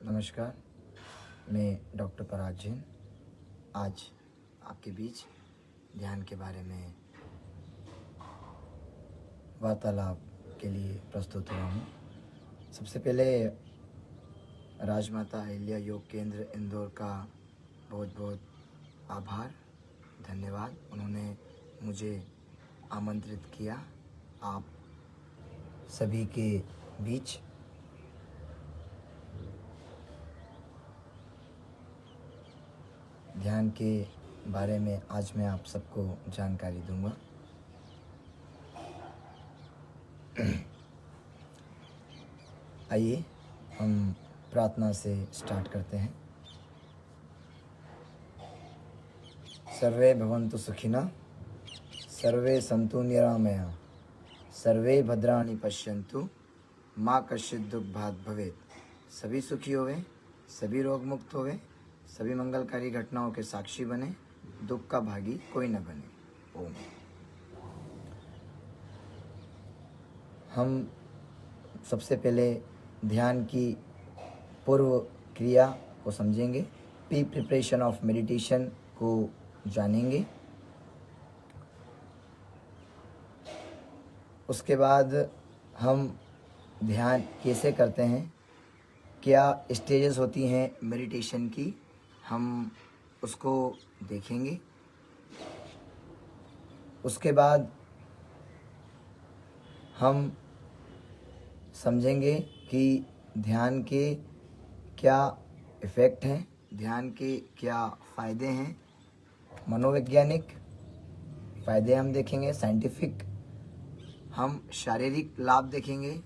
नमस्कार, मैं डॉक्टर पराग जैन आज आपके बीच ध्यान के बारे में वार्तालाप के लिए प्रस्तुत हुआ हूँ। सबसे पहले राजमाता अहिल्या योग केंद्र इंदौर का बहुत बहुत आभार, धन्यवाद। उन्होंने मुझे आमंत्रित किया आप सभी के बीच। ध्यान के बारे में आज मैं आप सबको जानकारी दूंगा। आइए हम प्रार्थना से स्टार्ट करते हैं। सर्वे भवन्तु सुखिनः, सर्वे सन्तु निरामया, सर्वे भद्राणि पश्यन्तु, माँ कश्चित् दुःखभाग् भवेत्। सभी सुखी होवे, सभी रोग मुक्त होवे, सभी मंगलकारी घटनाओं के साक्षी बने, दुख का भागी कोई न बने। ओम। हम सबसे पहले ध्यान की पूर्व क्रिया को समझेंगे, प्री प्रिपरेशन ऑफ मेडिटेशन को जानेंगे। उसके बाद हम ध्यान कैसे करते हैं, क्या स्टेजेस होती हैं मेडिटेशन की, हम उसको देखेंगे। उसके बाद हम समझेंगे कि ध्यान के क्या इफ़ेक्ट हैं, ध्यान के क्या फ़ायदे हैं। मनोवैज्ञानिक फ़ायदे हम देखेंगे, साइंटिफिक हम शारीरिक लाभ देखेंगे,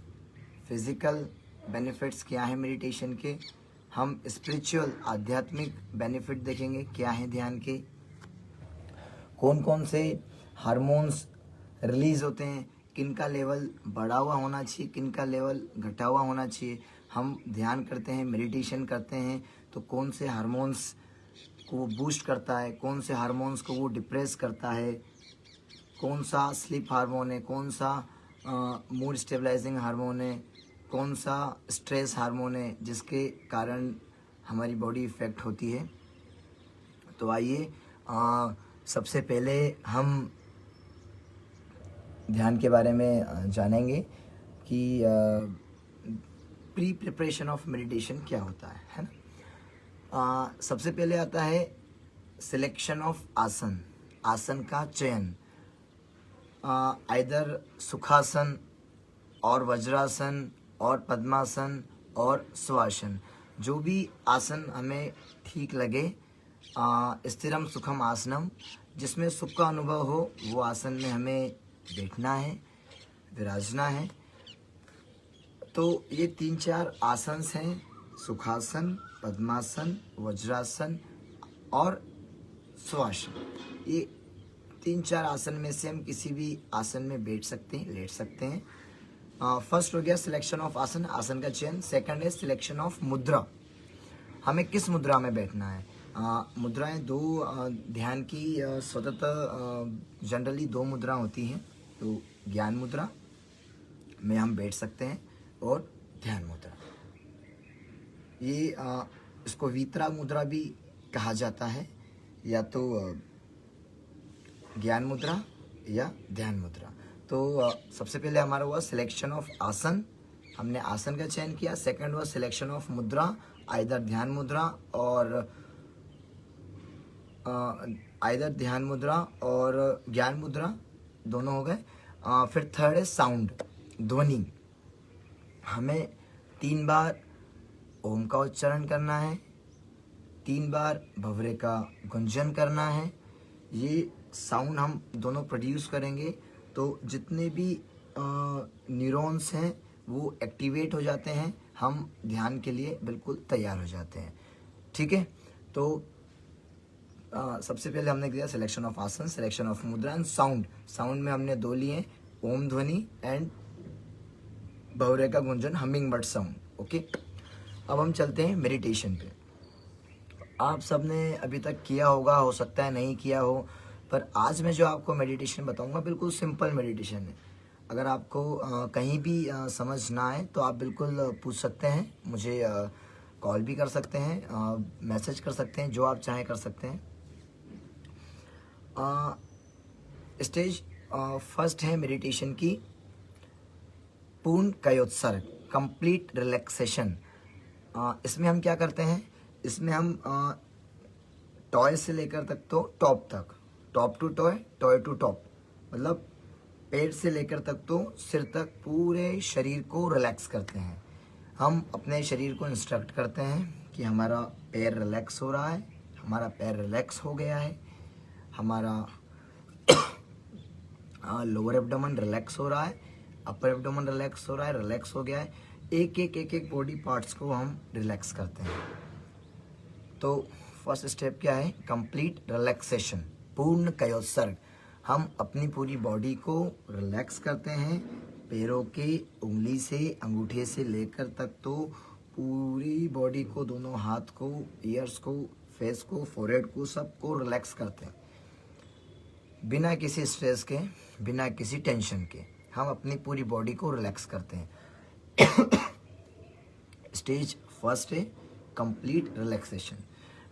फिज़िकल बेनिफिट्स क्या हैं मेडिटेशन के, हम स्पिरिचुअल आध्यात्मिक बेनिफिट देखेंगे क्या हैं ध्यान के, कौन कौन से हार्मोन्स रिलीज़ होते हैं, किन का लेवल बढ़ा हुआ होना चाहिए, किन का लेवल घटा हुआ होना चाहिए। हम ध्यान करते हैं, मेडिटेशन करते हैं तो कौन से हार्मोन्स को वो बूस्ट करता है, कौन से हार्मोन्स को वो डिप्रेस करता है, कौन सा स्लीप हार्मोन है, कौन सा मूड स्टेबलाइजिंग हार्मोन है, कौन सा स्ट्रेस हार्मोन है जिसके कारण हमारी बॉडी इफ़ेक्ट होती है। तो आइए सबसे पहले हम ध्यान के बारे में जानेंगे कि प्री प्रिपरेशन ऑफ मेडिटेशन क्या होता है ना। सबसे पहले आता है सिलेक्शन ऑफ आसन, आसन का चयन। आइदर सुखासन और वज्रासन और पद्मासन और स्वासन, जो भी आसन हमें ठीक लगे। स्थिरम सुखम आसनम, जिसमें सुख का अनुभव हो वो आसन में हमें बैठना है, विराजना है। तो ये 3-4 आसन हैं, सुखासन, पद्मासन, वज्रासन और स्वासन। ये 3-4 आसन में से हम किसी भी आसन में बैठ सकते हैं, लेट सकते हैं। फर्स्ट हो गया सिलेक्शन ऑफ आसन, आसन का चयन। सेकंड है सिलेक्शन ऑफ मुद्रा, हमें किस मुद्रा में बैठना है। मुद्राएं दो ध्यान की स्वतः जनरली 2 मुद्रा होती हैं। तो ज्ञान मुद्रा में हम बैठ सकते हैं और ध्यान मुद्रा, ये इसको वीतराग मुद्रा भी कहा जाता है, या तो ज्ञान मुद्रा या ध्यान मुद्रा। तो सबसे पहले हमारा हुआ सिलेक्शन ऑफ आसन, हमने आसन का चयन किया। सेकंड हुआ सिलेक्शन ऑफ मुद्रा, आइदर ध्यान मुद्रा और आइदर ध्यान मुद्रा और ज्ञान मुद्रा, दोनों हो गए। फिर थर्ड है साउंड, ध्वनि। हमें 3 बार ओम का उच्चारण करना है, 3 बार भंवरे का गुंजन करना है। ये साउंड हम दोनों प्रोड्यूस करेंगे तो जितने भी न्यूरॉन्स हैं वो एक्टिवेट हो जाते हैं, हम ध्यान के लिए बिल्कुल तैयार हो जाते हैं। ठीक है, तो सबसे पहले हमने किया सिलेक्शन ऑफ आसन, सिलेक्शन ऑफ मुद्रा एंड साउंड। साउंड में हमने 2 लिए, ओम ध्वनि एंड भंवरे का Gunjan, humming bird sound. Okay, अब हम चलते हैं मेडिटेशन पे। आप सबने अभी तक किया होगा, हो सकता है नहीं किया हो, पर आज मैं जो आपको मेडिटेशन बताऊंगा बिल्कुल सिंपल मेडिटेशन है। अगर आपको कहीं भी समझ ना आए तो आप बिल्कुल पूछ सकते हैं मुझे, कॉल भी कर सकते हैं, मैसेज कर सकते हैं, जो आप चाहें कर सकते हैं। स्टेज फर्स्ट है मेडिटेशन की पूर्ण कायोत्सर्ग, कंप्लीट रिलैक्सेशन। इसमें हम क्या करते हैं, इसमें हम टॉय से लेकर तक तो टॉप तक, top to toe, toe to top, मतलब पेट से लेकर तक तो सिर तक पूरे शरीर को रिलैक्स करते हैं। हम अपने शरीर को इंस्ट्रक्ट करते हैं कि हमारा पैर रिलैक्स हो रहा है, हमारा पैर रिलैक्स हो गया है, हमारा लोअर एब्डोमेन रिलैक्स हो रहा है, अपर एब्डोमेन रिलैक्स हो रहा है, रिलैक्स हो गया है। एक एक बॉडी पार्ट्स को हम रिलैक्स करते हैं। तो फर्स्ट स्टेप क्या है, कंप्लीट रिलैक्सेशन, पूर्ण कायोत्सर्ग। हम अपनी पूरी बॉडी को रिलैक्स करते हैं, पैरों के उंगली से, अंगूठे से लेकर तक तो पूरी बॉडी को, दोनों हाथ को, ईयर्स को, फेस को, फोरहेड को, सबको रिलैक्स करते हैं बिना किसी स्ट्रेस के, बिना किसी टेंशन के। हम अपनी पूरी बॉडी को रिलैक्स करते हैं। स्टेज फर्स्ट है कंप्लीट रिलैक्सेशन।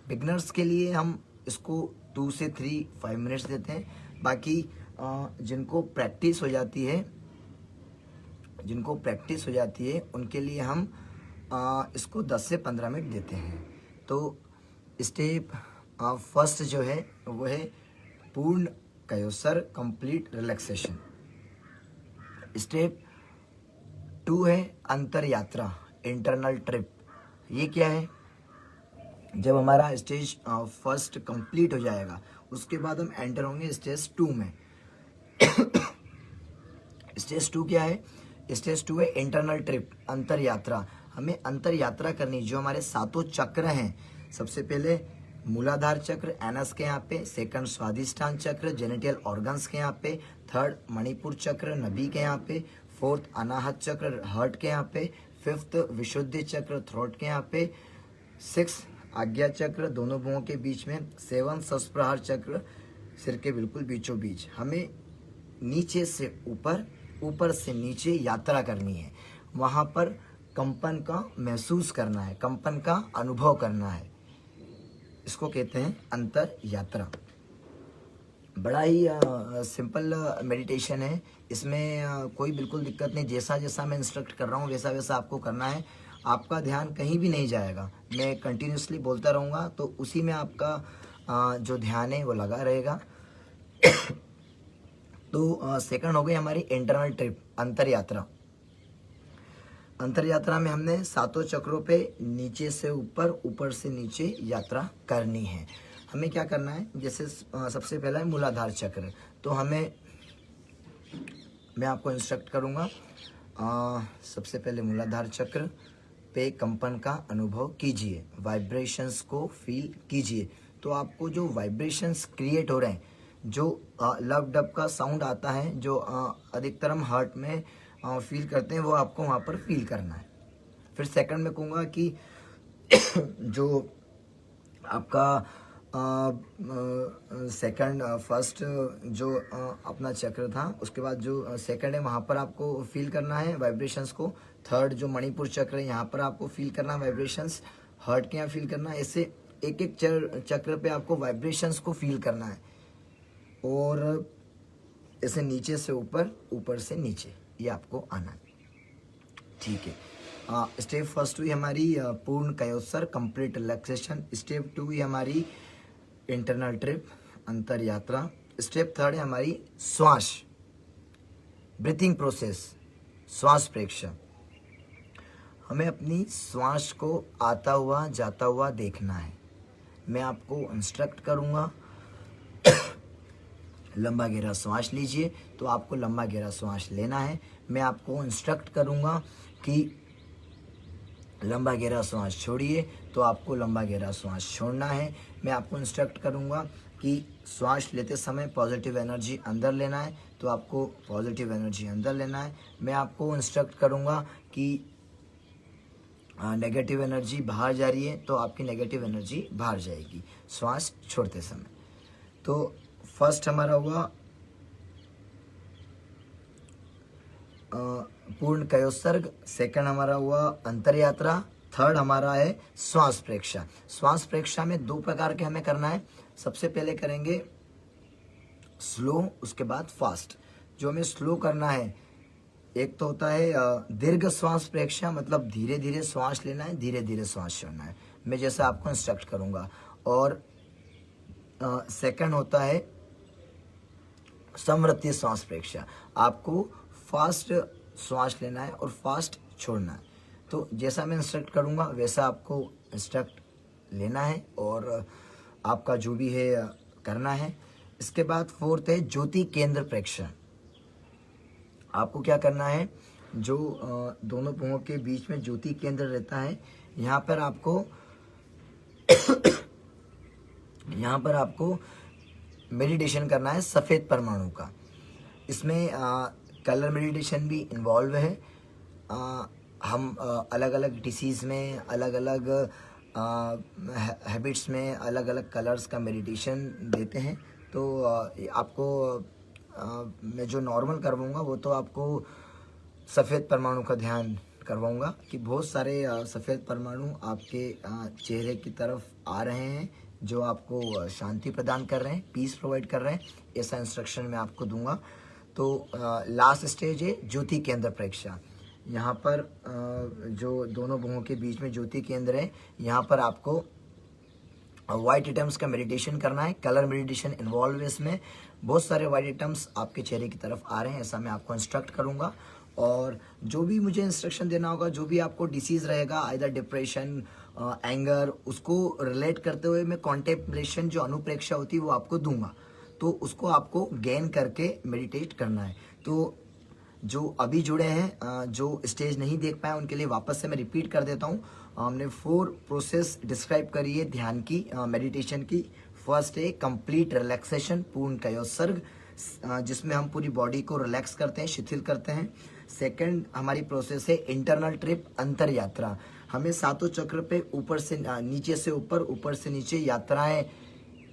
बिगनर्स के लिए हम इसको 2 से 5 मिनट्स देते हैं। बाकी जिनको प्रैक्टिस हो जाती है उनके लिए हम इसको 10 से 15 मिनट देते हैं। तो स्टेप फर्स्ट जो है वो है पूर्ण कायोत्सर्ग, कंप्लीट रिलैक्सेशन। स्टेप 2 है अंतर यात्रा, इंटरनल ट्रिप। ये क्या है, जब हमारा स्टेज फर्स्ट कंप्लीट हो जाएगा उसके बाद हम एंटर होंगे स्टेज 2 में। स्टेज 2 क्या है, स्टेज 2 है इंटरनल ट्रिप, अंतर यात्रा। हमें अंतर यात्रा करनी, जो हमारे 7 चक्र हैं। सबसे पहले मूलाधार चक्र एनस के यहाँ पे, सेकंड स्वादिष्ठान चक्र जेनिटल ऑर्गन्स के यहाँ पे, थर्ड मणिपुर चक्र नाभि के यहाँ पे, फोर्थ अनाहत चक्र हार्ट के यहाँ पे, फिफ्थ विशुद्धि चक्र थ्रोट के यहाँ पे, सिक्स आज्ञा चक्र दोनों भुवों के बीच में, सेवन सस्प्रहार चक्र सिर के बिल्कुल बीचों बीच। हमें नीचे से ऊपर, ऊपर से नीचे यात्रा करनी है। वहाँ पर कंपन का महसूस करना है, कंपन का अनुभव करना है। इसको कहते हैं अंतर यात्रा। बड़ा ही सिंपल मेडिटेशन है। इसमें कोई बिल्कुल दिक्कत नहीं, जैसा जैसा मैं इंस्ट्रक्ट कर रहा हूँ वैसा वैसा आपको करना है। आपका ध्यान कहीं भी नहीं जाएगा, मैं कंटिन्यूसली बोलता रहूँगा तो उसी में आपका जो ध्यान है वो लगा रहेगा। तो सेकंड हो गई हमारी इंटरनल ट्रिप, अंतर यात्रा। अंतर यात्रा में हमने 7 चक्रों पे नीचे से ऊपर, ऊपर से नीचे यात्रा करनी है। हमें क्या करना है, जैसे सबसे पहला है मूलाधार चक्र। तो मैं आपको इंस्ट्रक्ट करूँगा। सबसे पहले मूलाधार चक्र पे कंपन का अनुभव कीजिए, वाइब्रेशंस को फील कीजिए। तो आपको जो वाइब्रेशंस क्रिएट हो रहे हैं, जो लव डब का साउंड आता है, जो अधिकतर हम हार्ट में फील करते हैं, वो आपको वहाँ पर फील करना है। फिर सेकंड में कहूँगा कि जो आपका सेकंड फर्स्ट जो अपना चक्र था, उसके बाद जो सेकंड है वहाँ पर आपको फील करना है वाइब्रेशंस को। थर्ड जो मणिपुर चक्र है, यहाँ पर आपको फील करना है वाइब्रेशंस, हार्ट के यहाँ फील करना है। ऐसे एक एक चक्र पे आपको वाइब्रेशंस को फील करना है। और ऐसे नीचे से ऊपर, ऊपर से नीचे, ये आपको आना है। ठीक है। स्टेप फर्स्ट हुई हमारी पूर्ण कायोत्सर्ग, कंप्लीट रिलैक्सेशन। स्टेप 2 हुई हमारी इंटरनल ट्रिप, अंतर यात्रा। स्टेप 3 है हमारी श्वास, ब्रीथिंग प्रोसेस, श्वास प्रेक्षण। हमें अपनी श्वास को आता हुआ जाता हुआ देखना है। मैं आपको इंस्ट्रक्ट करूँगा, लंबा गहरा श्वास लीजिए, तो आपको लंबा गहरा श्वास लेना है। मैं आपको इंस्ट्रक्ट करूँगा कि लंबा गहरा श्वास छोड़िए, तो आपको लंबा गहरा श्वास छोड़ना है। मैं आपको इंस्ट्रक्ट करूँगा कि श्वास लेते समय पॉजिटिव एनर्जी अंदर लेना है, तो आपको पॉजिटिव एनर्जी अंदर लेना है। मैं आपको इंस्ट्रक्ट करूँगा कि नेगेटिव एनर्जी बाहर जा रही है, तो आपकी नेगेटिव एनर्जी बाहर जाएगी श्वास छोड़ते समय। तो फर्स्ट हमारा हुआ पूर्ण कायोत्सर्ग, सेकंड हमारा हुआ अंतर यात्रा, थर्ड हमारा है श्वास प्रेक्षा। श्वास प्रेक्षा में 2 प्रकार के हमें करना है। सबसे पहले करेंगे स्लो, उसके बाद फास्ट। जो हमें स्लो करना है, एक तो होता है दीर्घ श्वास प्रेक्षा, मतलब धीरे धीरे श्वास लेना है, धीरे धीरे श्वास छोड़ना है, मैं जैसे आपको इंस्ट्रक्ट करूँगा। और सेकंड होता है समवर्ती श्वास प्रेक्षा, आपको फास्ट श्वास लेना है और फास्ट छोड़ना है। तो जैसा मैं इंस्ट्रक्ट करूँगा वैसा आपको इंस्ट्रक्ट लेना है और आपका जो भी है करना है। इसके बाद फोर्थ है ज्योति केंद्र प्रेक्षा। आपको क्या करना है, जो दोनों भुवों के बीच में ज्योति केंद्र रहता है, यहाँ पर आपको मेडिटेशन करना है सफ़ेद परमाणु का। इसमें कलर मेडिटेशन भी इन्वॉल्व है। हम अलग अलग डिसीज़ में, अलग अलग हैबिट्स में अलग अलग कलर्स का मेडिटेशन देते हैं। तो आपको मैं जो नॉर्मल करवाऊँगा वो तो आपको सफ़ेद परमाणु का ध्यान करवाऊँगा कि बहुत सारे सफ़ेद परमाणु आपके चेहरे की तरफ आ रहे हैं, जो आपको शांति प्रदान कर रहे हैं, पीस प्रोवाइड कर रहे हैं। ऐसा इंस्ट्रक्शन मैं आपको दूंगा। तो लास्ट स्टेज है ज्योति केंद्र प्रेक्षा। यहाँ पर जो दोनों भुवों के बीच में ज्योति केंद्र है, यहाँ पर आपको वाइट आइटम्स का मेडिटेशन करना है। कलर मेडिटेशन इन्वॉल्व है इसमें। बहुत सारे वाइट आइटम्स आपके चेहरे की तरफ आ रहे हैं, ऐसा मैं आपको इंस्ट्रक्ट करूँगा। और जो भी मुझे इंस्ट्रक्शन देना होगा, जो भी आपको डिसीज़ रहेगा, आइदर डिप्रेशन, एंगर, उसको रिलेट करते हुए मैं कॉन्टेम्पलेशन जो अनुप्रेक्षा होती है वो आपको दूंगा। तो उसको आपको गेन करके मेडिटेट करना है। तो जो अभी जुड़े हैं, जो स्टेज नहीं देख पाए, उनके लिए वापस से मैं रिपीट कर देता हूँ। हमने 4 प्रोसेस डिस्क्राइब करी है ध्यान की, मेडिटेशन की। फर्स्ट है कंप्लीट रिलैक्सेशन, पूर्ण कायोत्सर्ग, जिसमें हम पूरी बॉडी को रिलैक्स करते हैं, शिथिल करते हैं। सेकंड हमारी प्रोसेस है इंटरनल ट्रिप, अंतर यात्रा। हमें सातों चक्र पे ऊपर से नीचे से ऊपर, ऊपर से नीचे यात्राएं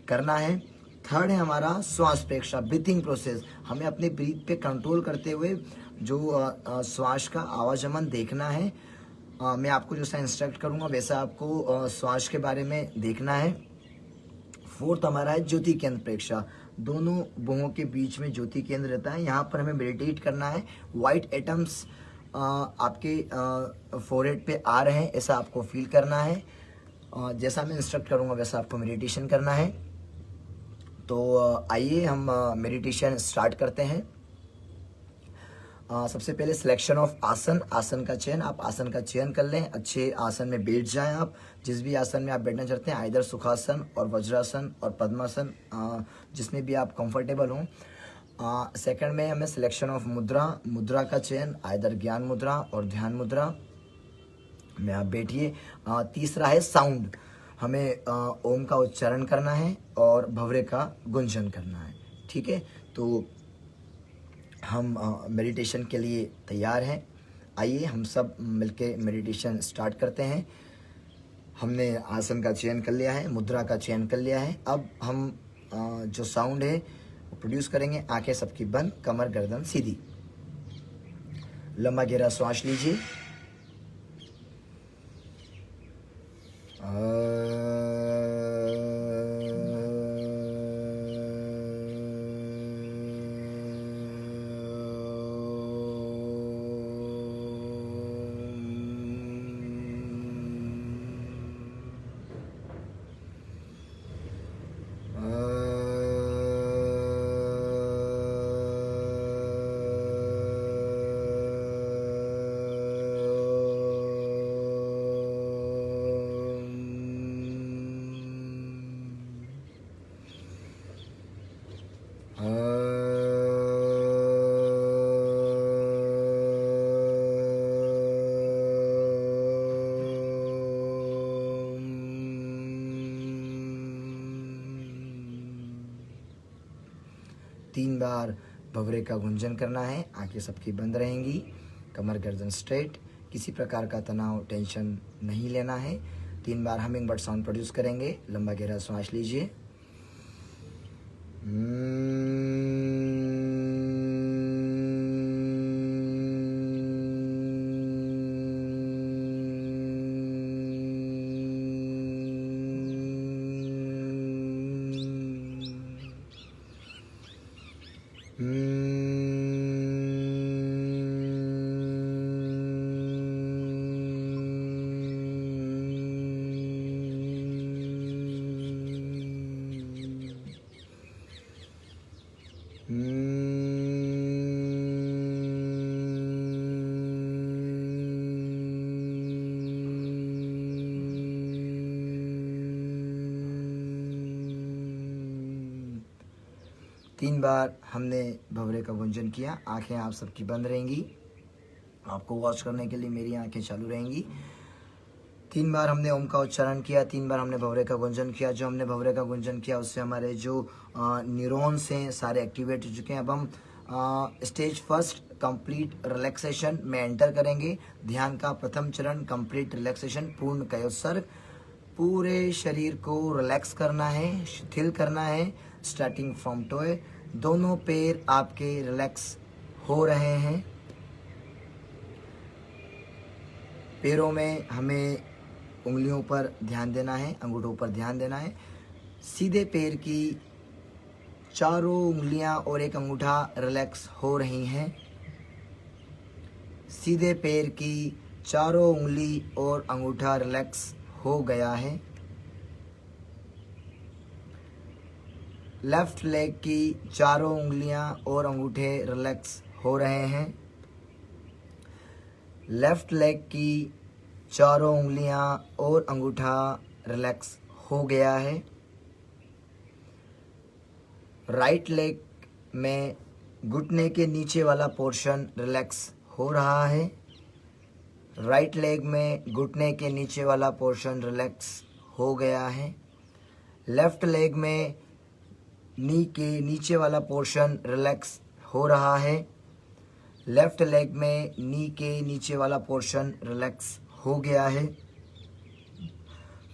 करना है। थर्ड है हमारा श्वास प्रेक्षा, ब्रीथिंग प्रोसेस। हमें अपने ब्रीथ पे कंट्रोल करते हुए जो श्वास का आवागमन देखना है। मैं आपको जैसा इंस्ट्रक्ट करूँगा वैसा आपको श्वास के बारे में देखना है। फोर्थ हमारा है ज्योति केंद्र प्रेक्षा। दोनों भुवों के बीच में ज्योति केंद्र रहता है, यहाँ पर हमें मेडिटेट करना है। वाइट एटम्स आपके फोरहेड पे आ रहे हैं, ऐसा आपको फील करना है। जैसा मैं इंस्ट्रक्ट करूँगा वैसा आपको मेडिटेशन करना है। तो आइए हम मेडिटेशन स्टार्ट करते हैं। सबसे पहले सिलेक्शन ऑफ आसन, आसन का चयन। आप आसन का चयन कर लें, अच्छे आसन में बैठ जाएं। आप जिस भी आसन में आप बैठना चाहते हैं, आइदर सुखासन और वज्रासन और पद्मासन, जिसमें भी आप कंफर्टेबल हों। सेकंड में हमें सिलेक्शन ऑफ मुद्रा, मुद्रा का चयन, आइदर ज्ञान मुद्रा और ध्यान मुद्रा में आप बैठिए। तीसरा है साउंड, हमें ओम का उच्चारण करना है और भवरे का गुंजन करना है। ठीक है, तो हम मेडिटेशन के लिए तैयार हैं। आइए हम सब मिलके मेडिटेशन स्टार्ट करते हैं। हमने आसन का चयन कर लिया है, मुद्रा का चयन कर लिया है। अब हम जो साउंड है वो प्रोड्यूस करेंगे। आंखें सबकी बंद, कमर गर्दन सीधी। लंबा गहरा श्वास लीजिए। तीन बार भवरे का गुंजन करना है। आंखें सबकी बंद रहेंगी, कमर गर्दन स्ट्रेट, किसी प्रकार का तनाव टेंशन नहीं लेना है। 3 बार हमिंग बर्ड साउंड प्रोड्यूस करेंगे। लंबा गहरा श्वास लीजिए। 3 बार हमने भंवरे का गुंजन किया। आंखें आप सबकी बंद रहेंगी, आपको वॉच करने के लिए मेरी आंखें चालू रहेंगी। 3 बार हमने ओम का उच्चारण किया, 3 बार हमने भंवरे का गुंजन किया। जो हमने भंवरे का गुंजन किया उससे हमारे जो न्यूरॉन्स हैं सारे एक्टिवेट हो चुके हैं। अब हम स्टेज फर्स्ट कंप्लीट रिलैक्सेशन में एंटर करेंगे। ध्यान का प्रथम चरण कंप्लीट रिलैक्सेशन, पूर्ण कायोत्सर्ग। पूरे शरीर को रिलैक्स करना है, शिथिल करना है, स्टार्टिंग फ्रॉम टोए। दोनों पैर आपके रिलैक्स हो रहे हैं। पैरों में हमें उंगलियों पर ध्यान देना है, अंगूठों पर ध्यान देना है। सीधे पैर की चारों उंगलियां और एक अंगूठा रिलैक्स हो रही हैं। सीधे पैर की चारों उंगली और अंगूठा रिलैक्स हो गया है। लेफ्ट लेग की चारों उंगलियां और अंगूठे रिलैक्स हो रहे हैं। लेफ्ट लेग की चारों उंगलियां और अंगूठा रिलैक्स हो गया है। राइट लेग में घुटने के नीचे वाला पोर्शन रिलैक्स हो रहा है। राइट लेग में घुटने के नीचे वाला पोर्शन रिलैक्स हो गया है। लेफ्ट लेग में नी के नीचे वाला पोर्शन रिलैक्स हो रहा है। लेफ्ट लेग में नी के नीचे वाला पोर्शन रिलैक्स हो गया है।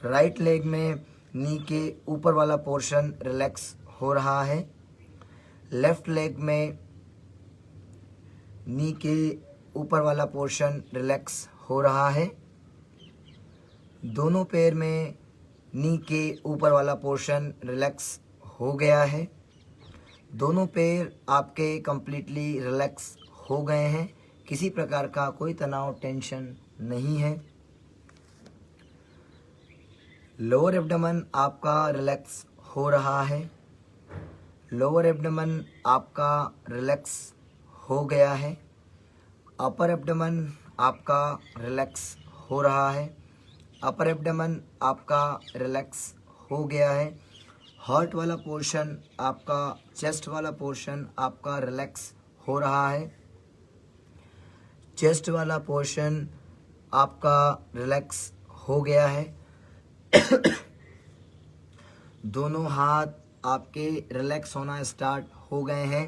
राइट लेग में नी के ऊपर वाला पोर्शन रिलैक्स हो रहा है। लेफ्ट लेग में नी के ऊपर वाला पोर्शन रिलैक्स हो रहा है। दोनों पैर में नी के ऊपर वाला पोर्शन रिलैक्स हो गया है। दोनों पैर आपके कंप्लीटली रिलैक्स हो गए हैं। किसी प्रकार का कोई तनाव, टेंशन नहीं है। लोअर एब्डोमेन आपका रिलैक्स हो रहा है। लोअर एब्डोमेन आपका रिलैक्स हो गया है। अपर एब्डोमेन आपका रिलैक्स हो रहा है। अपर एब्डोमेन आपका रिलैक्स हो गया है। हार्ट वाला पोर्शन आपका, चेस्ट वाला पोर्शन आपका रिलैक्स हो रहा है। चेस्ट वाला पोर्शन आपका रिलैक्स हो गया है। दोनों हाथ आपके रिलैक्स होना स्टार्ट हो गए हैं।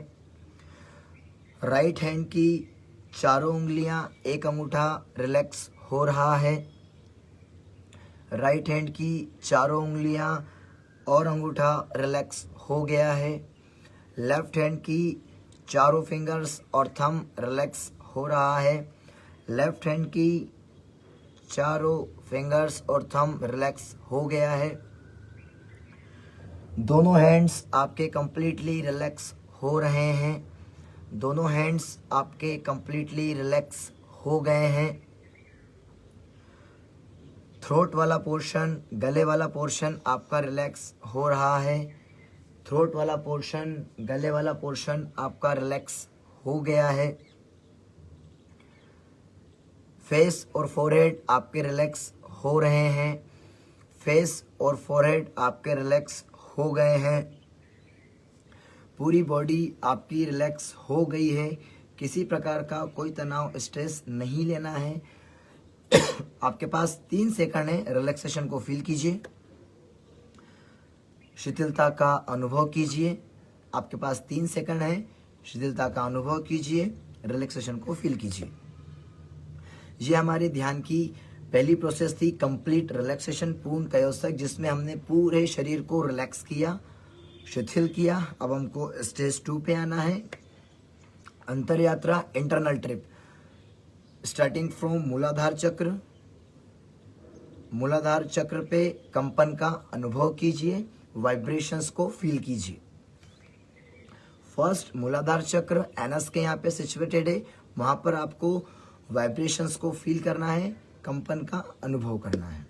राइट हैंड की चारों उंगलियां, एक अंगूठा रिलैक्स हो रहा है। राइट हैंड की चारों उंगलियां और अंगूठा रिलैक्स हो गया है। लेफ्ट हैंड की चारों फिंगर्स और थंब रिलैक्स हो रहा है। लेफ्ट हैंड की चारों फिंगर्स और थंब रिलैक्स हो गया है। दोनों हैंड्स आपके कंप्लीटली रिलैक्स हो रहे हैं। दोनों हैंड्स आपके कंप्लीटली रिलैक्स हो गए हैं। थ्रोट वाला पोर्शन, गले वाला पोर्शन आपका रिलैक्स हो रहा है। थ्रोट वाला पोर्शन, गले वाला पोर्शन आपका रिलैक्स हो गया है। फेस और फोरहेड आपके रिलैक्स हो रहे हैं। फेस और फोरहेड आपके रिलैक्स हो गए हैं। पूरी बॉडी आपकी रिलैक्स हो गई है। किसी प्रकार का कोई तनाव, स्ट्रेस नहीं लेना है। आपके पास 3 सेकंड है, रिलैक्सेशन को फील कीजिए, शिथिलता का अनुभव कीजिए। आपके पास 3 सेकंड है, शिथिलता का अनुभव कीजिए, रिलैक्सेशन को फील कीजिए। ये हमारे ध्यान की पहली प्रोसेस थी, कंप्लीट रिलैक्सेशन, पूर्ण कायोत्सर्ग, जिसमें हमने पूरे शरीर को रिलैक्स किया, शिथिल किया। अब हमको स्टेज 2 पे आना है, अंतर यात्रा, इंटरनल ट्रिप, स्टार्टिंग फ्रॉम मूलाधार चक्र। मूलाधार चक्र पे कंपन का अनुभव कीजिए, वाइब्रेशंस को फील कीजिए। फर्स्ट मूलाधार चक्र एनस के यहाँ पे सिचुएटेड है, वहां पर आपको वाइब्रेशंस को फील करना है, कंपन का अनुभव करना है।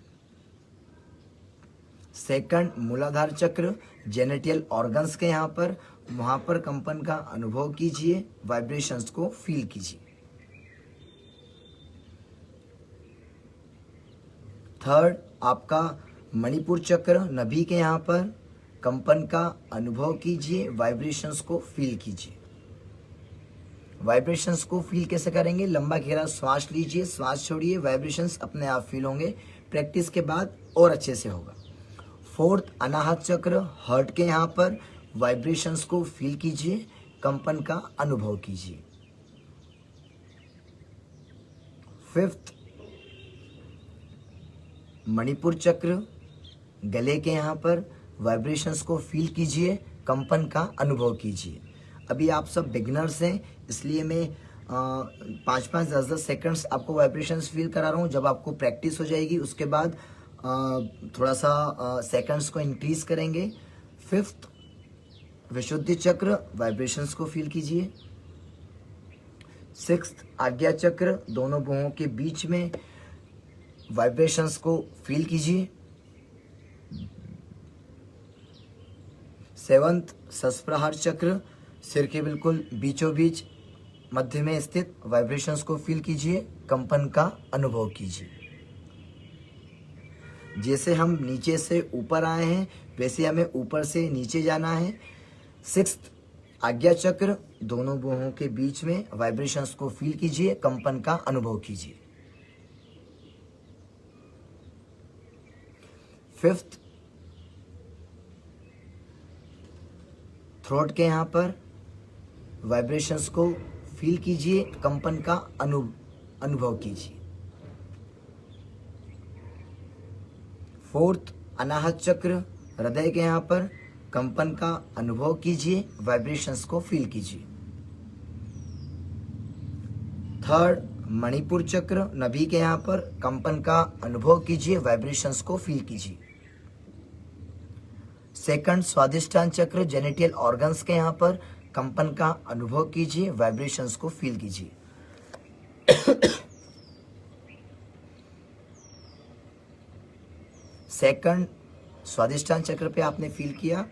सेकंड मूलाधार चक्र जेनेटियल ऑर्गन्स के यहाँ पर, वहां पर कंपन का अनुभव कीजिए, वाइब्रेशंस को फील कीजिए। थर्ड आपका मणिपुर चक्र नाभि के यहाँ पर, कंपन का अनुभव कीजिए, वाइब्रेशंस को फील कीजिए। वाइब्रेशंस को फील कैसे करेंगे? लंबा गहरा श्वास लीजिए, श्वास छोड़िए, वाइब्रेशंस अपने आप फील होंगे। प्रैक्टिस के बाद और अच्छे से होगा। फोर्थ, अनाहत चक्र, हार्ट के यहाँ पर वाइब्रेशंस को फील कीजिए, कंपन का अनुभव कीजिए। फिफ्थ, मणिपुर चक्र, गले के यहाँ पर वाइब्रेशंस को फील कीजिए, कंपन का अनुभव कीजिए। अभी आप सब बिगिनर्स हैं, इसलिए मैं 5-5, 10-10 सेकंड्स आपको वाइब्रेशंस फील करा रहा हूँ। जब आपको प्रैक्टिस हो जाएगी उसके बाद थोड़ा सा सेकंड्स को इंक्रीज करेंगे। फिफ्थ, विशुद्धि चक्र, वाइब्रेशंस को फील कीजिए। सिक्स्थ, आज्ञा चक्र, दोनों भुवों के बीच में वाइब्रेशंस को फील कीजिए। सेवंथ, सस्प्रहार चक्र, सिर के बिल्कुल बीचों बीच मध्य में स्थित वाइब्रेशंस को फील कीजिए, कंपन का अनुभव कीजिए। जैसे हम नीचे से ऊपर आए हैं वैसे हमें ऊपर से नीचे जाना है। सिक्स्थ, आज्ञा चक्र, दोनों भुवों के बीच में वाइब्रेशंस को फील कीजिए, कंपन का अनुभव कीजिए। फिफ्थ, थ्रोट के यहाँ पर वाइब्रेशंस को फील कीजिए, कंपन का अनुभव कीजिए। फोर्थ, अनाहत चक्र, हृदय के यहाँ पर कंपन का अनुभव कीजिए, वाइब्रेशंस को फील कीजिए। थर्ड, मणिपुर चक्र, नाभि के यहाँ पर कंपन का अनुभव कीजिए, वाइब्रेशंस को फील कीजिए। सेकंड, स्वादिष्टान चक्र, जेनिटल ऑर्गन्स के यहाँ पर कंपन का अनुभव कीजिए, वाइब्रेशंस को फील कीजिए। सेकंड, स्वादिष्टान चक्र पे आपने फील किया,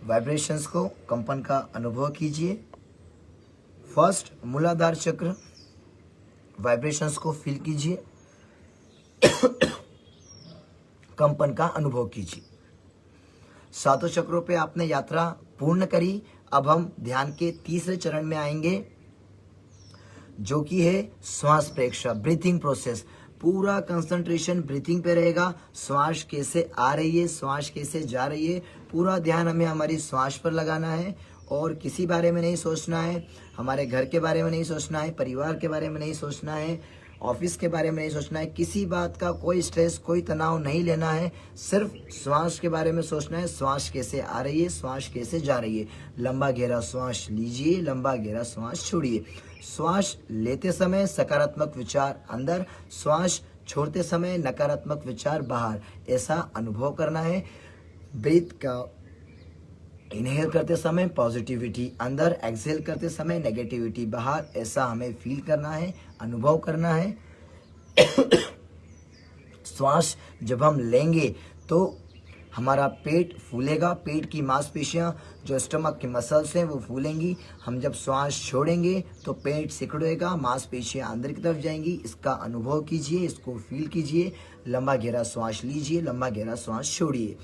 वाइब्रेशंस को, कंपन का अनुभव कीजिए। फर्स्ट, मूलाधार चक्र, वाइब्रेशंस को फील कीजिए, कंपन का अनुभव कीजिए। सातों चक्रों पे आपने यात्रा पूर्ण करी। अब हम ध्यान के तीसरे चरण में आएंगे जो कि है श्वास प्रेक्षा, ब्रीथिंग प्रोसेस। पूरा कंसंट्रेशन ब्रीथिंग पे रहेगा। श्वास कैसे आ रही है, श्वास कैसे जा रही है, पूरा ध्यान हमें हमारी श्वास पर लगाना है और किसी बारे में नहीं सोचना है। हमारे घर के बारे में नहीं सोचना है, परिवार के बारे में नहीं सोचना है, ऑफिस के बारे में नहीं सोचना है, किसी बात का कोई स्ट्रेस, कोई तनाव नहीं लेना है। सिर्फ श्वास के बारे में सोचना है, श्वास कैसे आ रही है, श्वास कैसे जा रही है। लंबा गहरा श्वास लीजिए, लंबा गहरा श्वास छोड़िए। श्वास लेते समय सकारात्मक विचार अंदर, श्वास छोड़ते समय नकारात्मक विचार बाहर, ऐसा अनुभव करना है। ब्रीथ का इनहेल करते समय पॉजिटिविटी अंदर, एक्सहेल करते समय नेगेटिविटी बाहर, ऐसा हमें फील करना है, अनुभव करना है। श्वास जब हम लेंगे तो हमारा पेट फूलेगा, पेट की मांसपेशियां जो स्टमक के मसल्स हैं वो फूलेंगी। हम जब श्वास छोड़ेंगे तो पेट सिकुड़ेगा, मांसपेशियां अंदर की तरफ जाएंगी। इसका अनुभव कीजिए, इसको फील कीजिए। लंबा गहरा श्वास लीजिए, लंबा गहरा श्वास छोड़िए।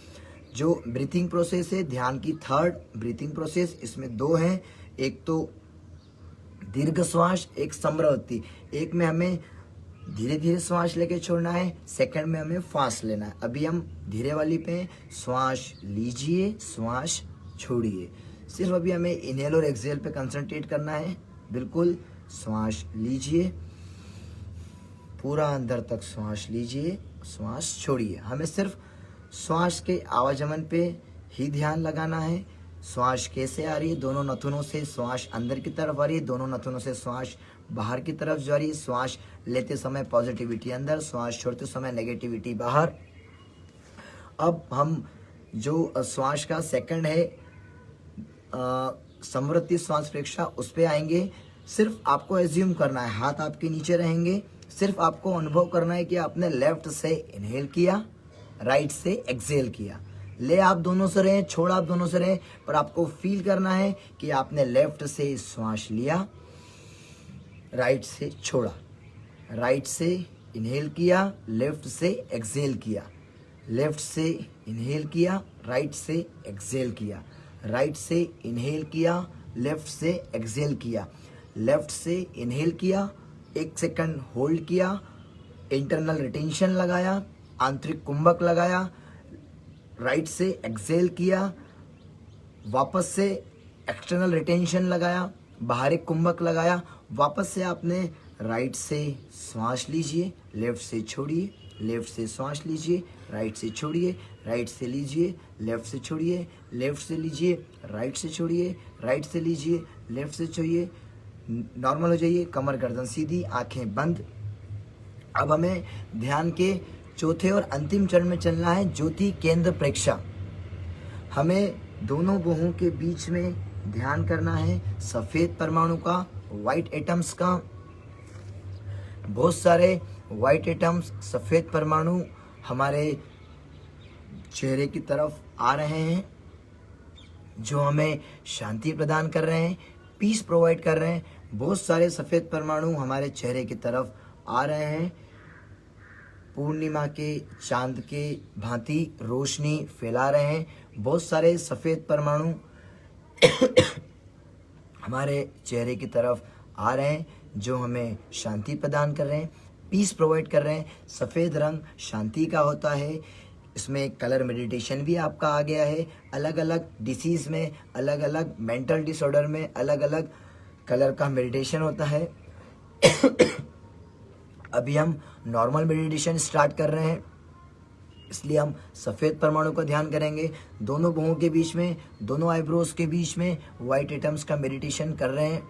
जो ब्रीथिंग प्रोसेस है, ध्यान की थर्ड ब्रीथिंग प्रोसेस, इसमें दो हैं। एक तो दीर्घ श्वास, एक समृद्धि। एक में हमें धीरे धीरे श्वास लेके छोड़ना है, सेकंड में हमें फास्ट लेना है। अभी हम धीरे वाली पे श्वास लीजिए, श्वास छोड़िए। सिर्फ अभी हमें इनहेल और एक्सहेल पे कंसंट्रेट करना है। बिल्कुल श्वास लीजिए, पूरा अंदर तक श्वास लीजिए, श्वास छोड़िए। हमें सिर्फ श्वास के आवागमन पे ही ध्यान लगाना है। श्वास कैसे आ रही है, दोनों नथुनों से श्वास अंदर की तरफ आ रही है, दोनों नथुनों से श्वास बाहर की तरफ जा रही है। श्वास लेते समय पॉजिटिविटी अंदर, श्वास छोड़ते समय नेगेटिविटी बाहर। अब हम जो श्वास का सेकंड है समृद्धि श्वास प्रेक्षा, उस पे आएंगे। सिर्फ आपको एज्यूम करना है, हाथ आपके नीचे रहेंगे। सिर्फ आपको अनुभव करना है कि आपने लेफ्ट से इनहेल किया, राइट से एक्सहेल किया। ले आप दोनों से रहें, छोड़ आप दोनों से रहें, पर आपको फील करना है कि आपने लेफ्ट से श्वास लिया, राइट से छोड़ा, राइट से इनहेल किया, लेफ्ट से एक्सहेल किया। लेफ्ट से इनहेल किया, राइट से एक्सहेल किया, राइट से इनहेल किया, लेफ्ट से एक्सहेल किया, लेफ्ट से इनहेल किया, 1 सेकंड होल्ड किया, इंटरनल रिटेंशन लगाया, आंतरिक कुंभक लगाया, राइट से एक्सहेल किया, वापस से एक्सटर्नल रिटेंशन लगाया, बाहरी कुंभक लगाया, वापस से आपने राइट से श्वास लीजिए, लेफ्ट से छोड़िए, लेफ्ट से श्वास लीजिए, राइट से छोड़िए, राइट से लीजिए, लेफ्ट से छोड़िए, लेफ्ट से लीजिए, राइट से छोड़िए, राइट से लीजिए, लेफ्ट से छोड़िए। नॉर्मल हो जाइए, कमर गर्दन सीधी, आंखें बंद। अब हमें ध्यान के चौथे और अंतिम चरण में चलना है, ज्योति केंद्र प्रेक्षा। हमें दोनों बाहों के बीच में ध्यान करना है, सफेद परमाणु का, व्हाइट एटम्स का। बहुत सारे व्हाइट एटम्स, सफेद परमाणु हमारे चेहरे की तरफ आ रहे हैं, जो हमें शांति प्रदान कर रहे हैं, पीस प्रोवाइड कर रहे हैं। बहुत सारे सफेद परमाणु हमारे चेहरे की तरफ आ रहे हैं, पूर्णिमा के चांद के भांति रोशनी फैला रहे हैं। बहुत सारे सफेद परमाणु हमारे चेहरे की तरफ आ रहे हैं, जो हमें शांति प्रदान कर रहे हैं, पीस प्रोवाइड कर रहे हैं। सफ़ेद रंग शांति का होता है। इसमें कलर मेडिटेशन भी आपका आ गया है। अलग अलग डिसीज़ में, अलग अलग मेंटल डिसऑर्डर में अलग अलग कलर का मेडिटेशन होता है। अभी हम नॉर्मल मेडिटेशन स्टार्ट कर रहे हैं, इसलिए हम सफ़ेद परमाणु का ध्यान करेंगे। दोनों बाहों के बीच में, दोनों आईब्रोज के बीच में वाइट एटम्स का मेडिटेशन कर रहे हैं।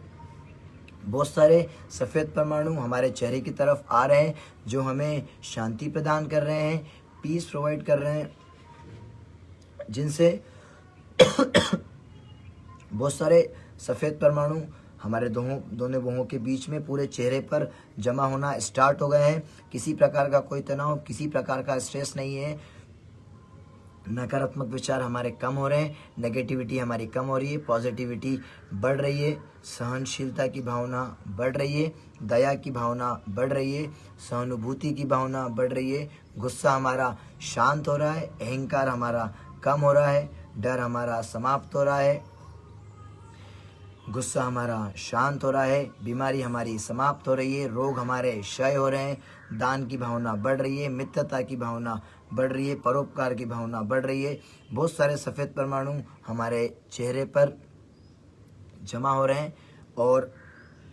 बहुत सारे सफ़ेद परमाणु हमारे चेहरे की तरफ आ रहे हैं, जो हमें शांति प्रदान कर रहे हैं, पीस प्रोवाइड कर रहे हैं, जिनसे बहुत सारे सफ़ेद परमाणु हमारे दोनों बाहों के बीच में पूरे चेहरे पर जमा होना स्टार्ट हो गए हैं। किसी प्रकार का कोई तनाव, किसी प्रकार का स्ट्रेस नहीं है। नकारात्मक विचार हमारे कम हो रहे हैं, नेगेटिविटी हमारी कम हो रही है, पॉजिटिविटी बढ़ रही है, सहनशीलता की भावना बढ़ रही है, दया की भावना बढ़ रही है, सहानुभूति की भावना बढ़ रही है, गुस्सा हमारा शांत हो रहा है, अहंकार हमारा कम हो रहा है, डर हमारा समाप्त हो रहा है, गुस्सा हमारा शांत हो रहा है, बीमारी हमारी समाप्त हो रही है, रोग हमारे क्षय हो रहे हैं, दान की भावना बढ़ रही है, मित्रता की भावना बढ़ रही है, परोपकार की भावना बढ़ रही है। बहुत सारे सफ़ेद परमाणु हमारे चेहरे पर जमा हो रहे हैं और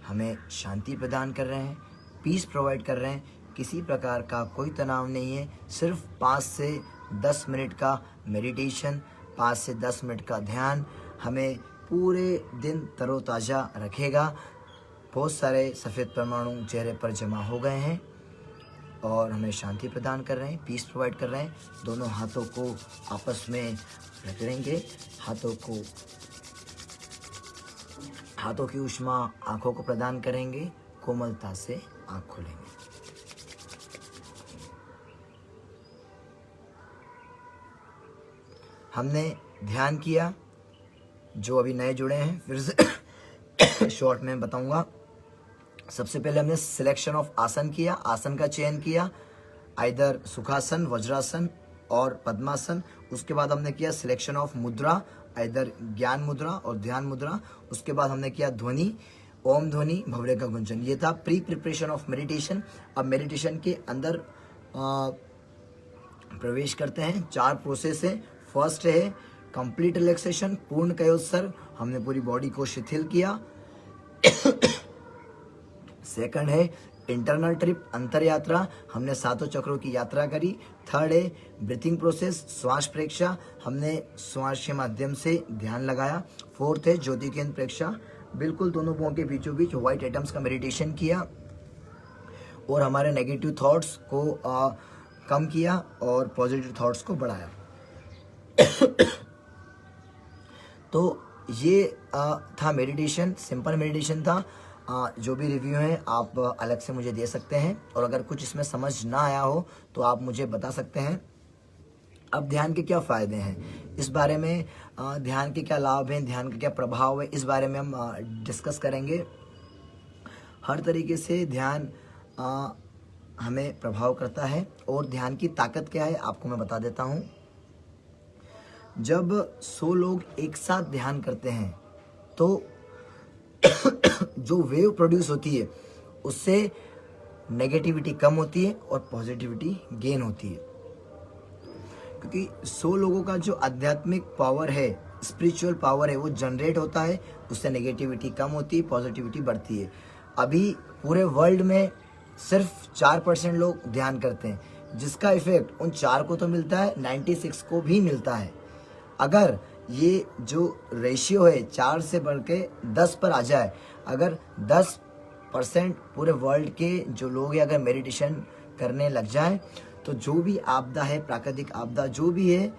हमें शांति प्रदान कर रहे हैं, पीस प्रोवाइड कर रहे हैं। किसी प्रकार का कोई तनाव नहीं है। सिर्फ 5 से 10 मिनट का मेडिटेशन, 5 से 10 मिनट का ध्यान हमें पूरे दिन तरोताज़ा रखेगा। बहुत सारे सफ़ेद परमाणु चेहरे पर जमा हो गए हैं और हमें शांति प्रदान कर रहे हैं, पीस प्रोवाइड कर रहे हैं। दोनों हाथों को आपस में रगड़ेंगे, हाथों की ऊष्मा आंखों को प्रदान करेंगे, कोमलता से आंख खोलेंगे। हमने ध्यान किया, जो अभी नए जुड़े हैं फिर से शॉर्ट में बताऊंगा। सबसे पहले हमने सिलेक्शन ऑफ आसन किया, आसन का चयन किया, आइदर सुखासन, वज्रासन और पद्मासन। उसके बाद हमने किया सिलेक्शन ऑफ मुद्रा, आइदर ज्ञान मुद्रा और ध्यान मुद्रा। उसके बाद हमने किया ध्वनि, ओम ध्वनि, भवरे का गुंजन। ये था प्री प्रिपरेशन ऑफ मेडिटेशन। अब मेडिटेशन के अंदर प्रवेश करते हैं। 4 प्रोसेस है। फर्स्ट है कंप्लीट रिलैक्सेशन, पूर्ण कायोत्सर्ग, हमने पूरी बॉडी को शिथिल किया। सेकंड है इंटरनल ट्रिप, अंतर यात्रा, हमने 7 चक्रों की यात्रा करी। थर्ड है ब्रीथिंग प्रोसेस, श्वास प्रेक्षा, हमने श्वास के माध्यम से ध्यान लगाया। फोर्थ है ज्योति केंद्र प्रेक्षा, बिल्कुल दोनों बाहों के बीचों बीच व्हाइट एटम्स का मेडिटेशन किया और हमारे नेगेटिव थॉट्स को कम किया और पॉजिटिव थॉट्स को बढ़ाया। तो ये था मेडिटेशन, सिंपल मेडिटेशन था। जो भी रिव्यू है आप अलग से मुझे दे सकते हैं और अगर कुछ इसमें समझ ना आया हो तो आप मुझे बता सकते हैं। अब ध्यान के क्या फ़ायदे हैं, इस बारे में ध्यान के क्या लाभ हैं, ध्यान का क्या प्रभाव है, इस बारे में हम डिस्कस करेंगे। हर तरीके से ध्यान हमें प्रभाव करता है। और ध्यान की ताकत क्या है आपको मैं बता देता हूँ। जब 100 लोग एक साथ ध्यान करते हैं तो जो वेव प्रोड्यूस होती है उससे नेगेटिविटी कम होती है और पॉजिटिविटी गेन होती है। क्योंकि 100 लोगों का जो आध्यात्मिक पावर है, स्पिरिचुअल पावर है, वो जनरेट होता है, उससे नेगेटिविटी कम होती है, पॉजिटिविटी बढ़ती है। अभी पूरे वर्ल्ड में सिर्फ 4% लोग ध्यान करते हैं, जिसका इफेक्ट उन 4 को तो मिलता है, 96 को भी मिलता है। अगर ये जो रेशियो है 4 से बढ़ के 10 पर आ जाए, अगर 10% पूरे वर्ल्ड के जो लोग हैं अगर मेडिटेशन करने लग जाए, तो जो भी आपदा है, प्राकृतिक आपदा जो भी है,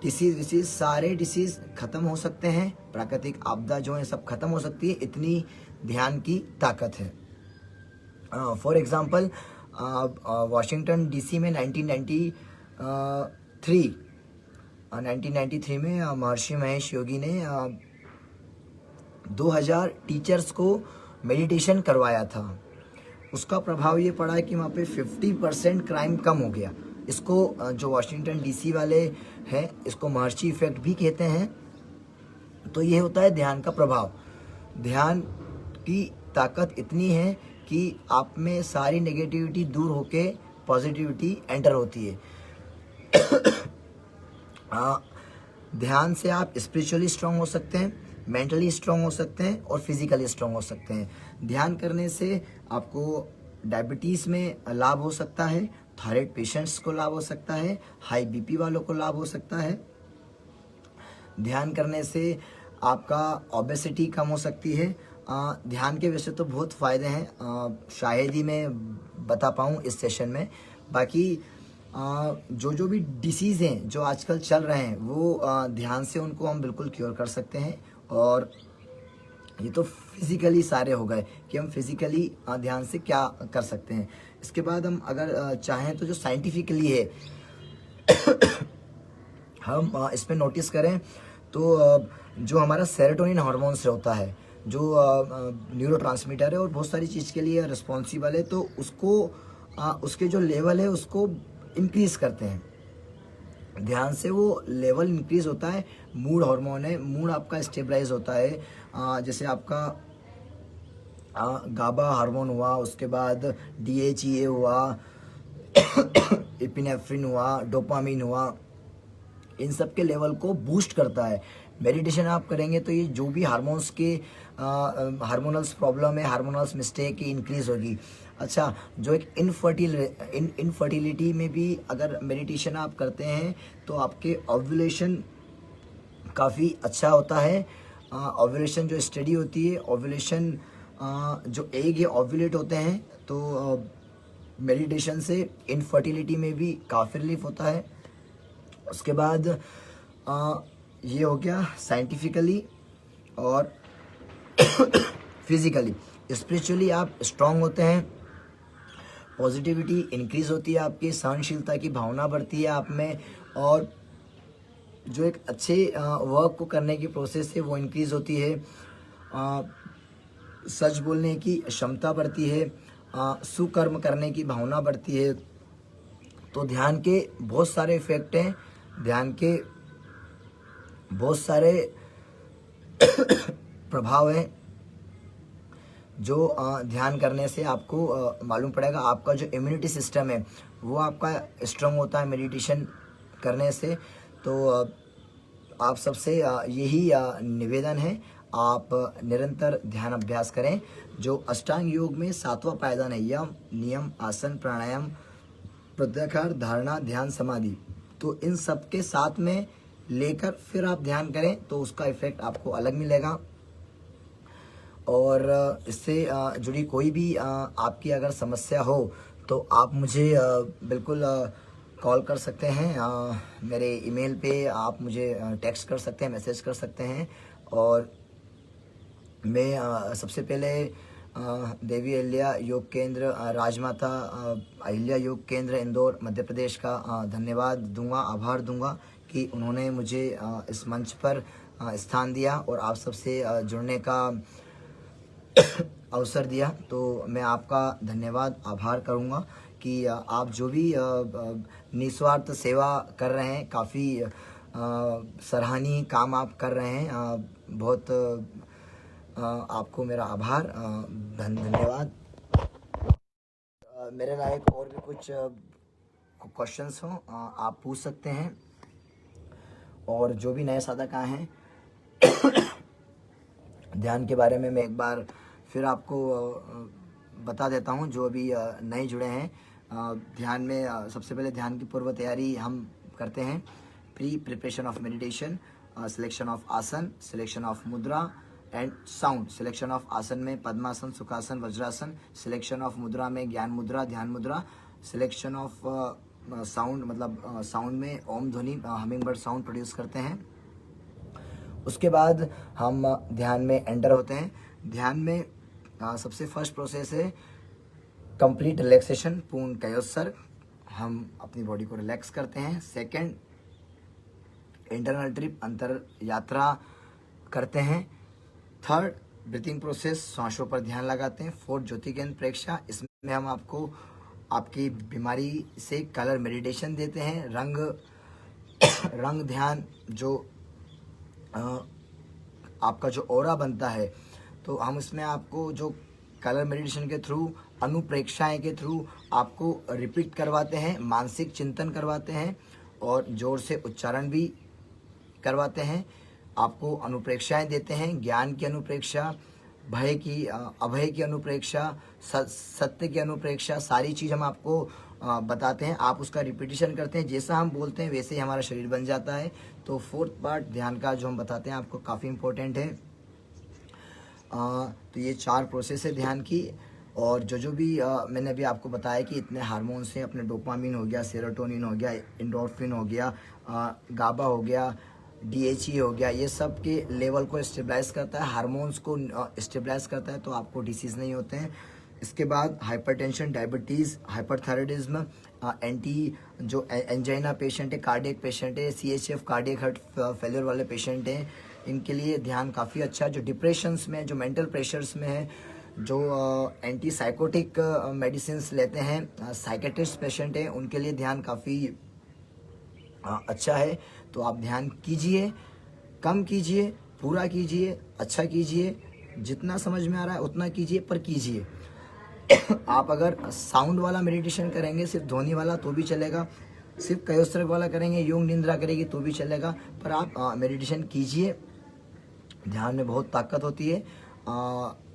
डिसीज सारे डिसीज खत्म हो सकते हैं। प्राकृतिक आपदा जो है सब खत्म हो सकती है, इतनी ध्यान की ताकत है। फॉर एग्जांपल वाशिंगटन डीसी में 1993 में महर्षि महेश योगी ने 2000 टीचर्स को मेडिटेशन करवाया था। उसका प्रभाव ये पड़ा है कि वहाँ पे 50% क्राइम कम हो गया। इसको जो वाशिंगटन डीसी वाले हैं इसको महर्षि इफेक्ट भी कहते हैं। तो ये होता है ध्यान का प्रभाव। ध्यान की ताकत इतनी है कि आप में सारी नेगेटिविटी दूर होके पॉजिटिविटी एंटर होती है। ध्यान से आप स्पिरिचुअली स्ट्रांग हो सकते हैं, मेंटली स्ट्रांग हो सकते हैं और फिजिकली स्ट्रांग हो सकते हैं। ध्यान करने से आपको डायबिटीज़ में लाभ हो सकता है, थायराइड पेशेंट्स को लाभ हो सकता है, हाई बीपी वालों को लाभ हो सकता है। ध्यान करने से आपका ओबेसिटी कम हो सकती है। ध्यान के वैसे तो बहुत फ़ायदे हैं, शायद ही मैं बता पाऊँ इस सेशन में। बाकी जो भी डिसीज़ हैं जो आजकल चल रहे हैं वो ध्यान से उनको हम बिल्कुल क्योर कर सकते हैं। और ये तो फिज़िकली सारे हो गए कि हम फिज़िकली ध्यान से क्या कर सकते हैं। इसके बाद हम अगर चाहें तो जो साइंटिफिकली है हम इसमें नोटिस करें तो जो हमारा सेरोटोनिन हार्मोन्स होता है, जो न्यूरोट्रांसमीटर है और बहुत सारी चीज़ के लिए रिस्पॉन्सिबल है, तो उसको उसके जो लेवल है उसको इंक्रीज़ करते हैं। ध्यान से वो लेवल इंक्रीज़ होता है। मूड हार्मोन है, मूड आपका स्टेबलाइज होता है। जैसे आपका गाबा हार्मोन हुआ, उसके बाद DHEA हुआ, एपिनेफ्रिन हुआ, डोपामिन हुआ, इन सब के लेवल को बूस्ट करता है। मेडिटेशन आप करेंगे तो ये जो भी हार्मोन्स के हार्मोनल्स प्रॉब्लम है, हार्मोनल्स मिस्टेक की इंक्रीज होगी। अच्छा, जो एक इनफर्टिलिटी में भी अगर मेडिटेशन आप करते हैं तो आपके ओव्यूलेशन काफ़ी अच्छा होता है। ओव्यूलेशन जो स्टडी होती है, ओव्यूलेशन जो एग है ओव्यूलेट होते हैं, तो मेडिटेशन से इनफर्टिलिटी में भी काफ़ी रिलीफ होता है। उसके बाद ये हो गया साइंटिफिकली और फिजिकली। स्पिरिचुअली आप स्ट्रांग होते हैं, पॉजिटिविटी इंक्रीज होती है, आपकी सहनशीलता की भावना बढ़ती है आप में, और जो एक अच्छे वर्क को करने की प्रोसेस है वो इंक्रीज होती है। सच बोलने की क्षमता बढ़ती है, सुकर्म करने की भावना बढ़ती है। तो ध्यान के बहुत सारे इफेक्ट हैं, ध्यान के बहुत सारे प्रभाव हैं जो ध्यान करने से आपको मालूम पड़ेगा। आपका जो इम्यूनिटी सिस्टम है वो आपका स्ट्रांग होता है मेडिटेशन करने से। तो आप सबसे यही निवेदन है, आप निरंतर ध्यान अभ्यास करें। जो अष्टांग योग में 7वां पायदान है, यम, नियम, आसन, प्राणायाम, प्रत्याहार, धारणा, ध्यान, समाधि, तो इन सब के साथ में लेकर फिर आप ध्यान करें तो उसका इफेक्ट आपको अलग मिलेगा। और इससे जुड़ी कोई भी आपकी अगर समस्या हो तो आप मुझे बिल्कुल कॉल कर सकते हैं, मेरे ईमेल पे आप मुझे टेक्स्ट कर सकते हैं, मैसेज कर सकते हैं। और मैं सबसे पहले देवी अहिल्या योग केंद्र, राजमाता अहिल्या योग केंद्र इंदौर मध्य प्रदेश का धन्यवाद दूंगा, आभार दूंगा कि उन्होंने मुझे इस मंच पर स्थान दिया और आप सबसे जुड़ने का अवसर दिया। तो मैं आपका धन्यवाद आभार करूंगा आप जो भी निस्वार्थ सेवा कर रहे हैं, काफ़ी सराहनीय काम आप कर रहे हैं। बहुत आपको मेरा आभार, धन्यवाद। मेरे लायक और भी कुछ क्वेश्चंस हों आप पूछ सकते हैं, और जो भी नए साधक आए हैं ध्यान के बारे में मैं एक बार फिर आपको बता देता हूँ। जो अभी नए जुड़े हैं, ध्यान में सबसे पहले ध्यान की पूर्व तैयारी हम करते हैं। Preparation of meditation, selection of आसन, सिलेक्शन ऑफ मुद्रा एंड साउंड। सिलेक्शन ऑफ आसन में पद्मासन, सुखासन, वज्रासन। सिलेक्शन ऑफ मुद्रा में ज्ञान मुद्रा, ध्यान मुद्रा। सिलेक्शन ऑफ साउंड मतलब साउंड में ओम ध्वनि, हमिंग बर्ड साउंड प्रोड्यूस करते हैं। उसके बाद हम ध्यान में एंटर होते हैं। ध्यान में सबसे फर्स्ट प्रोसेस है कंप्लीट रिलैक्सेशन, पूर्ण कायोत्सर्ग। हम अपनी बॉडी को रिलैक्स करते हैं। सेकंड, इंटरनल ट्रिप, अंतर यात्रा करते हैं। थर्ड, ब्रीथिंग प्रोसेस, सांसों पर ध्यान लगाते हैं। फोर्थ, ज्योति केंद्र प्रेक्षा, इसमें हम आपको आपकी बीमारी से कलर मेडिटेशन देते हैं। रंग ध्यान, जो आपका जो ऑरा बनता है, तो हम उसमें आपको जो कलर मेडिटेशन के थ्रू, अनुप्रेक्षाएं के थ्रू आपको रिपीट करवाते हैं, मानसिक चिंतन करवाते हैं और जोर से उच्चारण भी करवाते हैं। आपको अनुप्रेक्षाएं देते हैं, ज्ञान की अनुप्रेक्षा, भय की, अभय की अनुप्रेक्षा, सत्य की अनुप्रेक्षा, सारी चीज़ हम आपको बताते हैं। आप उसका रिपीटिशन करते हैं, जैसा हम बोलते हैं वैसे ही हमारा शरीर बन जाता है। तो फोर्थ पार्ट ध्यान का जो हम बताते हैं आपको काफ़ी इम्पोर्टेंट है। तो ये 4 प्रोसेस है ध्यान की। और जो भी मैंने अभी आपको बताया कि इतने हार्मोन्स हैं, अपने डोपामिन हो गया, सेरोटोनिन हो गया, एंडोर्फिन हो गया, गाबा हो गया, DHE हो गया, ये सब के लेवल को स्टेबलाइज करता है, हार्मोन्स को स्टेबलाइज करता है, तो आपको डिसीज़ नहीं होते हैं। इसके बाद हाइपरटेंशन, डायबिटीज़, हाइपरथायराइडिज्म, जो एंजाइना पेशेंट है, कार्डियक पेशेंट है, CHF कार्डियक हार्ट फेलियर वाले पेशेंट हैं, इनके लिए ध्यान काफ़ी अच्छा है। जो डिप्रेशंस में, जो मेंटल प्रेशर्स में है, जो एंटी साइकोटिक मेडिसिन लेते हैं, साइकेट्रिस्ट पेशेंट हैं, उनके लिए ध्यान काफ़ी अच्छा है। तो आप ध्यान कीजिए, कम कीजिए, पूरा कीजिए, अच्छा कीजिए, जितना समझ में आ रहा है उतना कीजिए, पर कीजिए। आप अगर साउंड वाला मेडिटेशन करेंगे, सिर्फ ध्वनि वाला, तो भी चलेगा। सिर्फ कायोत्सर्ग वाला करेंगे, योग निंद्रा करेगी, तो भी चलेगा। पर आप मेडिटेशन कीजिए। ध्यान में बहुत ताकत होती है,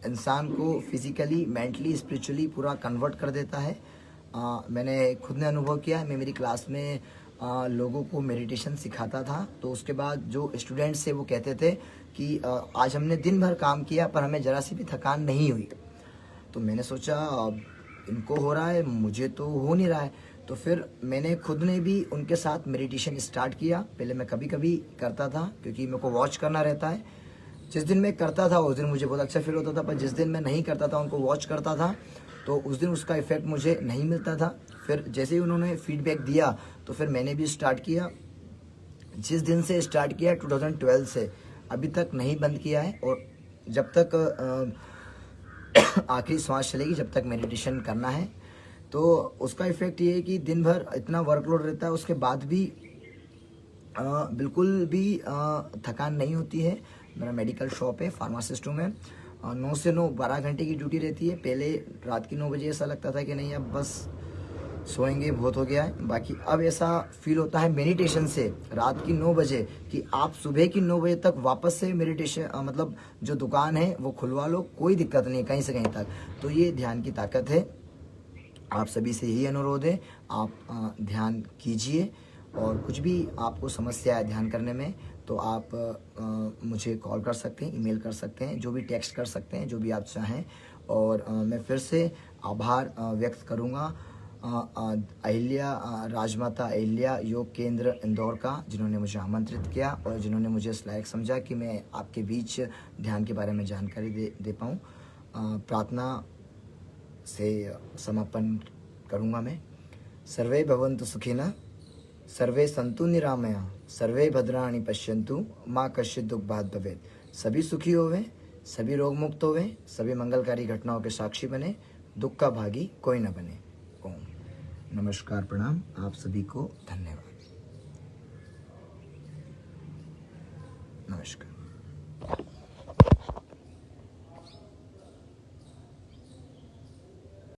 इंसान को फिजिकली, मेंटली, स्पिरिचुअली पूरा कन्वर्ट कर देता है। मैंने खुद ने अनुभव किया। मैं मेरी क्लास में लोगों को मेडिटेशन सिखाता था, तो उसके बाद जो स्टूडेंट्स थे वो कहते थे कि आज हमने दिन भर काम किया पर हमें ज़रा सी भी थकान नहीं हुई। तो मैंने सोचा इनको हो रहा है, मुझे तो हो नहीं रहा है। तो फिर मैंने खुद ने भी उनके साथ मेडिटेशन स्टार्ट किया। पहले मैं कभी कभी करता था क्योंकि मेरे को वॉच करना रहता है। जिस दिन मैं करता था उस दिन मुझे बहुत अच्छा फील होता था, पर जिस दिन मैं नहीं करता था, उनको वॉच करता था, तो उस दिन उसका इफ़ेक्ट मुझे नहीं मिलता था। फिर जैसे ही उन्होंने फीडबैक दिया तो फिर मैंने भी स्टार्ट किया। जिस दिन से स्टार्ट किया 2012 से अभी तक नहीं बंद किया है, और जब तक आखिरी सांस चलेगी जब तक मेडिटेशन करना है। तो उसका इफ़ेक्ट ये है कि दिन भर इतना वर्कलोड रहता है, उसके बाद भी बिल्कुल भी थकान नहीं होती है। मेरा मेडिकल शॉप है, फार्मासिस्ट हूँ मैं। 9 से 9 12 घंटे की ड्यूटी रहती है। पहले रात की 9 बजे ऐसा लगता था कि नहीं अब बस सोएंगे, बहुत हो गया है। बाकी अब ऐसा फील होता है मेडिटेशन से रात की 9 बजे कि आप सुबह की 9 बजे तक वापस से मेडिटेशन मतलब जो दुकान है वो खुलवा लो, कोई दिक्कत नहीं कहीं से कहीं तक। तो ये ध्यान की ताकत है। आप सभी से यही अनुरोध है, आप ध्यान कीजिए, और कुछ भी आपको समस्या है ध्यान करने में तो आप मुझे कॉल कर सकते हैं, ईमेल कर सकते हैं, जो भी टेक्स्ट कर सकते हैं, जो भी आप चाहें। और मैं फिर से आभार व्यक्त करूंगा अहिल्या, राजमाता अहिल्या योग केंद्र इंदौर का, जिन्होंने मुझे आमंत्रित किया और जिन्होंने मुझे इस लायक समझा कि मैं आपके बीच ध्यान के बारे में जानकारी दे पाऊँ। प्रार्थना से समापन करूँगा मैं। सर्वे भवन्तु सुखिनः, सर्वे सन्तु निरामया, सर्वे भद्राणि पश्यन्तु, माँ कश्चित् दुःख भाग् भवेत्। सभी सुखी होवे, सभी रोग मुक्त होवे, सभी मंगलकारी घटनाओं के साक्षी बने, दुख का भागी कोई न बने। ओम। नमस्कार, प्रणाम। आप सभी को धन्यवाद। नमस्कार।